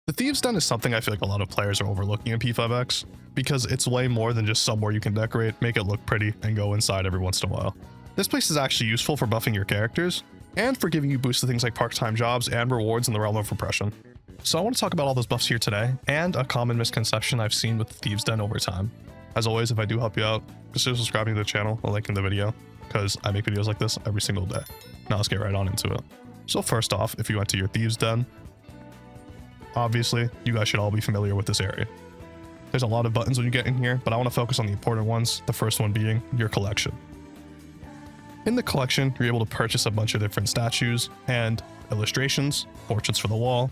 The Thieves Den is something I feel like a lot of players are overlooking in P5X, because it's way more than just somewhere you can decorate, make it look pretty, and go inside every once in a while. This place is actually useful for buffing your characters, and for giving you boosts to things like part-time jobs and rewards in the realm of repression. So I want to talk about all those buffs here today, and a common misconception I've seen with the Thieves Den over time. As always, if I do help you out, consider subscribing to the channel or liking the video, because I make videos like this every single day. Now let's get right on into it. So first off, if you went to your Thieves Den, obviously, you guys should all be familiar with this area. There's a lot of buttons when you get in here, but I want to focus on the important ones, the first one being your collection. In the collection, you're able to purchase a bunch of different statues and illustrations, portraits for the wall,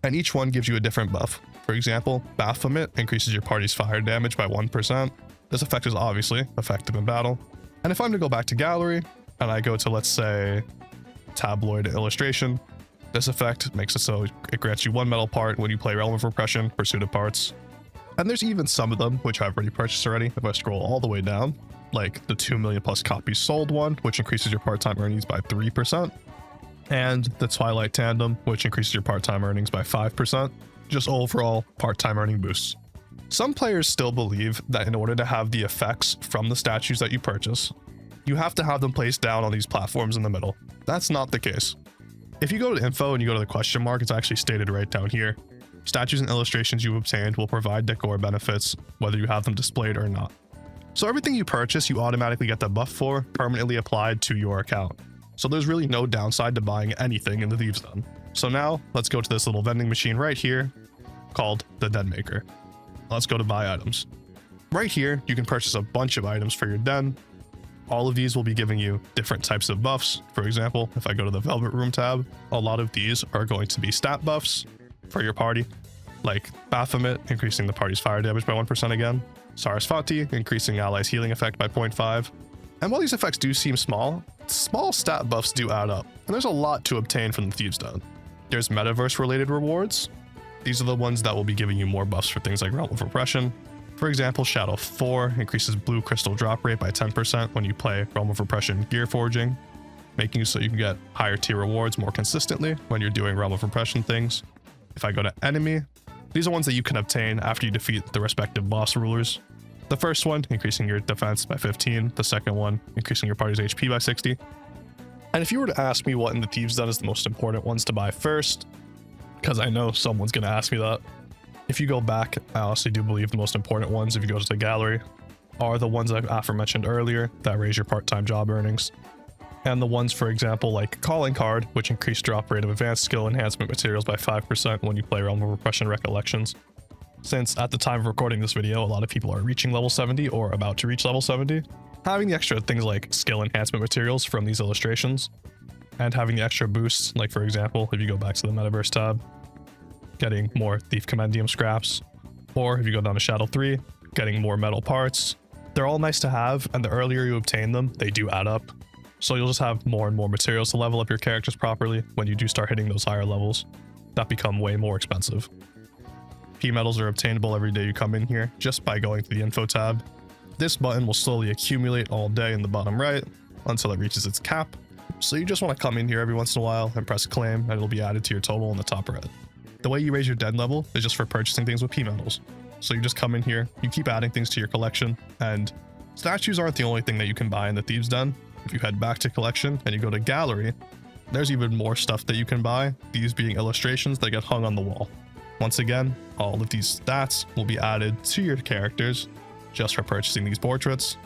and each one gives you a different buff. For example, Baphomet increases your party's fire damage by 1%. This effect is obviously effective in battle. And if I'm to go back to gallery, and I go to, let's say, tabloid illustration, this effect makes it so it grants you one metal part when you play Realm of Repression, Pursuit of Parts. And there's even some of them, which I've already purchased already. If I scroll all the way down, like the 2 million plus copies sold one, which increases your part-time earnings by 3%. And the Twilight Tandem, which increases your part-time earnings by 5%. Just overall part-time earning boosts. Some players still believe that in order to have the effects from the statues that you purchase, you have to have them placed down on these platforms in the middle. That's not the case. If you go to info and you go to the question mark, it's actually stated right down here. Statues and illustrations you've obtained will provide decor benefits, whether you have them displayed or not. So everything you purchase, you automatically get the buff for, permanently applied to your account. So there's really no downside to buying anything in the Thieves Den. So now, let's go to this little vending machine right here, called the Den Maker. Let's go to buy items. Right here, you can purchase a bunch of items for your den. All of these will be giving you different types of buffs. For example, if I go to the Velvet Room tab, a lot of these are going to be stat buffs for your party, like Baphomet, increasing the party's fire damage by 1% again, Sarasvati, increasing allies' healing effect by 0.5. And while these effects do seem small stat buffs do add up, and there's a lot to obtain from the Thieves Den. There's metaverse-related rewards. These are the ones that will be giving you more buffs for things like Realm of Repression. For example, Shadow 4 increases blue crystal drop rate by 10% when you play Realm of Repression Gear Forging, making so you can get higher tier rewards more consistently when you're doing Realm of Repression things. If I go to Enemy, these are ones that you can obtain after you defeat the respective boss rulers. The first one, increasing your defense by 15. The second one, increasing your party's HP by 60. And if you were to ask me what in the Thieves Den is the most important ones to buy first, because I know someone's going to ask me that, if you go back, I honestly do believe the most important ones, if you go to the gallery, are the ones I've aforementioned earlier that raise your part-time job earnings. And the ones, for example, like Calling Card, which increase drop rate of advanced skill enhancement materials by 5% when you play Realm of Repression Recollections. Since at the time of recording this video, a lot of people are reaching level 70 or about to reach level 70, having the extra things like skill enhancement materials from these illustrations, and having the extra boosts, like for example, if you go back to the Metaverse tab, getting more Thief Compendium scraps, or if you go down to Shadow 3, getting more metal parts. They're all nice to have, and the earlier you obtain them, they do add up. So you'll just have more and more materials to level up your characters properly when you do start hitting those higher levels that become way more expensive. P medals are obtainable every day you come in here just by going to the info tab. This button will slowly accumulate all day in the bottom right until it reaches its cap. So you just want to come in here every once in a while and press claim, and it'll be added to your total in the top right. The way you raise your den level is just for purchasing things with P medals. So you just come in here, you keep adding things to your collection, and statues aren't the only thing that you can buy in the Thieves Den. If you head back to collection and you go to gallery, there's even more stuff that you can buy, these being illustrations that get hung on the wall. Once again, all of these stats will be added to your characters just for purchasing these portraits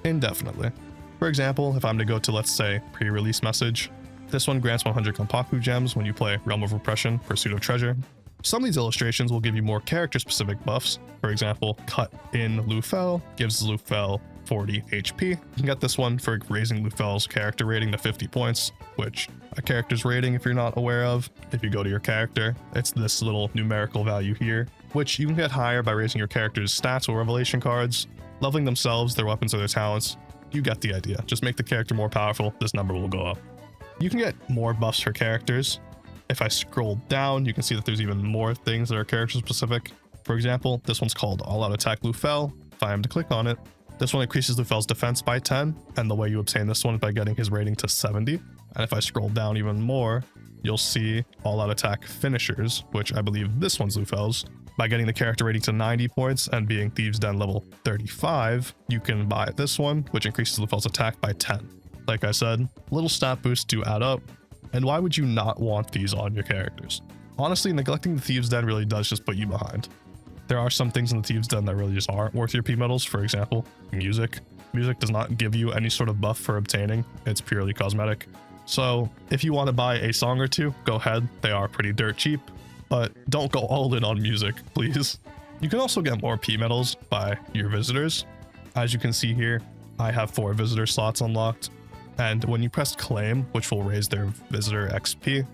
indefinitely. For example, if I'm to go to, let's say, pre-release message, this one grants 100 Kompaku gems when you play Realm of Repression, Pursuit of Treasure. Some of these illustrations will give you more character-specific buffs. For example, Cut in Lufel gives Lufel 40 HP. You can get this one for raising Lufel's character rating to 50 points, which a character's rating, if you're not aware of, if you go to your character, it's this little numerical value here, which you can get higher by raising your character's stats or revelation cards, leveling themselves, their weapons, or their talents. You get the idea. Just make the character more powerful, this number will go up. You can get more buffs for characters. If I scroll down, you can see that there's even more things that are character specific. For example, this one's called All Out Attack Lufel. If I am to click on it, this one increases Lufel's defense by 10, and the way you obtain this one is by getting his rating to 70. And if I scroll down even more, you'll see all-out attack finishers, which I believe this one's Lufel's. By getting the character rating to 90 points and being Thieves Den level 35, you can buy this one, which increases Lufel's attack by 10. Like I said, little stat boosts do add up, and why would you not want these on your characters? Honestly, neglecting the Thieves Den really does just put you behind. There are some things in the Thieves Den that really just aren't worth your P medals. For example, music. Music does not give you any sort of buff for obtaining, it's purely cosmetic. So if you want to buy a song or two, go ahead, they are pretty dirt cheap, but don't go all in on music, please. You can also get more P medals by your visitors. As you can see here, I have 4 visitor slots unlocked, and when you press claim, which will raise their visitor XP,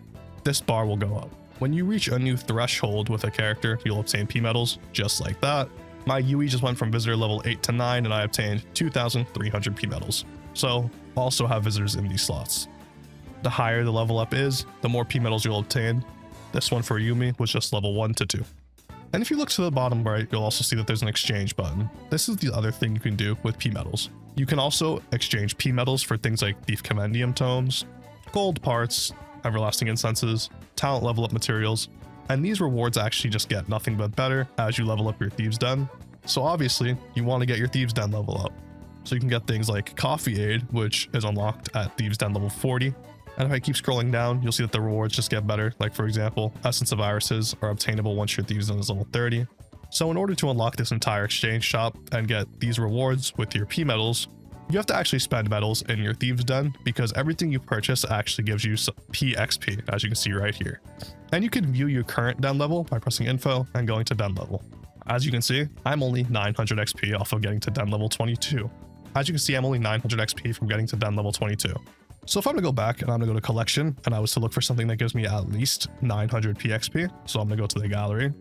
this bar will go up. When you reach a new threshold with a character, you'll obtain P medals just like that. My UE just went from visitor level 8 to 9 and I obtained 2,300 P medals. So also have visitors in these slots. The higher the level up is, the more P medals you'll obtain. This one for Yumi was just level 1 to 2. And if you look to the bottom right, you'll also see that there's an exchange button. This is the other thing you can do with P medals. You can also exchange P medals for things like Thief Compendium tomes, gold parts, everlasting incenses, talent level up materials, and these rewards actually just get nothing but better as you level up your Thieves Den. So obviously, you want to get your Thieves Den level up. So you can get things like Coffee Aid, which is unlocked at Thieves Den level 40. And if I keep scrolling down, you'll see that the rewards just get better. Like for example, Essence of Irises are obtainable once your Thieves Den is level 30. So in order to unlock this entire exchange shop and get these rewards with your P medals, you have to actually spend medals in your Thieves Den because everything you purchase actually gives you some P.EXP, as you can see right here. And you can view your current Den level by pressing info and going to Den level. As you can see, I'm only 900 XP off of getting to Den level 22. As you can see, I'm only 900 XP from getting to Den level 22. So if I'm gonna go back and I'm gonna go to collection and I was to look for something that gives me at least 900 P.EXP, so I'm gonna go to the gallery.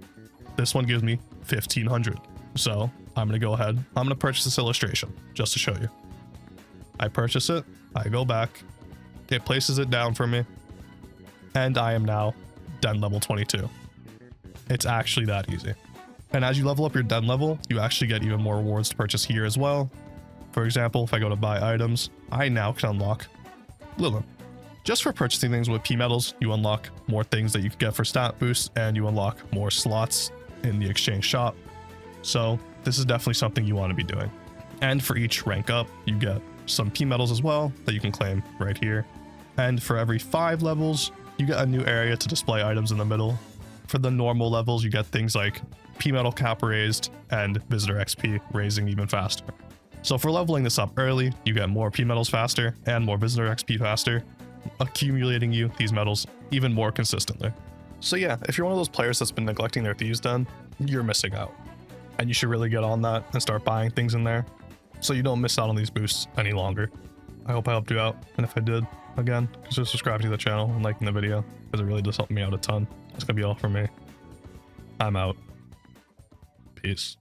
This one gives me 1500. So I'm gonna go ahead, I'm gonna purchase this illustration just to show you. I purchase it, I go back, it places it down for me, and I am now Den level 22. It's actually that easy. And as you level up your Den level, you actually get even more rewards to purchase here as well. For example, if I go to buy items, I now can unlock Lilith. Just for purchasing things with P medals, you unlock more things that you can get for stat boosts, and you unlock more slots in the exchange shop. So this is definitely something you want to be doing. And for each rank up, you get some P medals as well that you can claim right here. And for every 5 levels, you get a new area to display items in the middle. For the normal levels, you get things like P medal cap raised and visitor XP raising even faster. So for leveling this up early, you get more P medals faster and more visitor XP faster, accumulating you these medals even more consistently. So yeah, if you're one of those players that's been neglecting their Thieves Den, you're missing out. And you should really get on that and start buying things in there so you don't miss out on these boosts any longer. I hope I helped you out, and if I did, again, consider subscribing to the channel and liking the video, because it really does help me out a ton. That's gonna be all for me. I'm out. Peace.